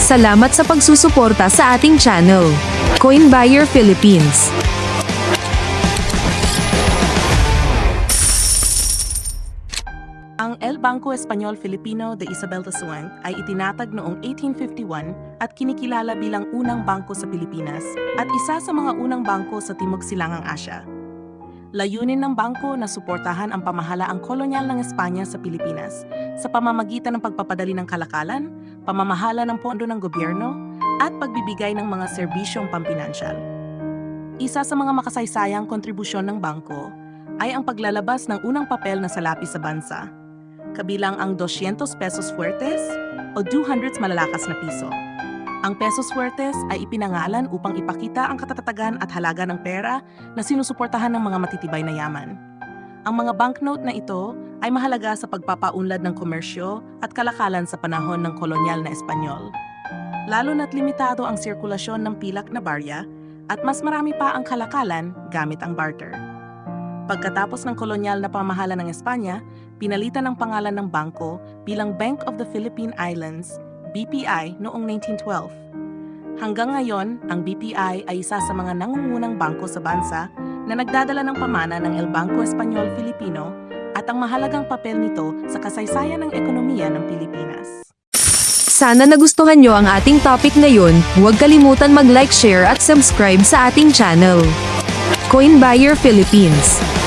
Salamat sa pagsusuporta sa ating channel. Coin Buyer Philippines. Ang El Banco Espanyol Filipino de Isabel de Sueng ay itinatag noong 1851 at kinikilala bilang unang bangko sa Pilipinas at isa sa mga unang bangko sa Timog Silangang Asya. Layunin ng bangko na suportahan ang pamahalaang kolonyal ng Espanya sa Pilipinas sa pamamagitan ng pagpapadali ng kalakalan, pamamahala ng pondo ng gobyerno, at pagbibigay ng mga serbisyong pampinansyal. Isa sa mga makasaysayang kontribusyon ng bangko ay ang paglalabas ng unang papel na salapi sa bansa, kabilang ang 200 pesos fuertes o 200 malalakas na piso. Ang pesos fuertes ay ipinangalan upang ipakita ang katatagan at halaga ng pera na sinusuportahan ng mga matitibay na yaman. Ang mga banknote na ito ay mahalaga sa pagpapaunlad ng komersyo at kalakalan sa panahon ng kolonyal na Espanyol. Lalo na't limitado ang sirkulasyon ng pilak na barya at mas marami pa ang kalakalan gamit ang barter. Pagkatapos ng kolonyal na pamahala ng Espanya, pinalitan ang pangalan ng bangko bilang Bank of the Philippine Islands, BPI, noong 1912. Hanggang ngayon, ang BPI ay isa sa mga nangungunang bangko sa bansa na nagdadala ng pamana ng El Banco Espanyol Filipino at ang mahalagang papel nito sa kasaysayan ng ekonomiya ng Pilipinas. Sana nagustuhan nyo ang ating topic ngayon. Huwag kalimutan mag-like, share at subscribe sa ating channel. Coin Buyer Philippines.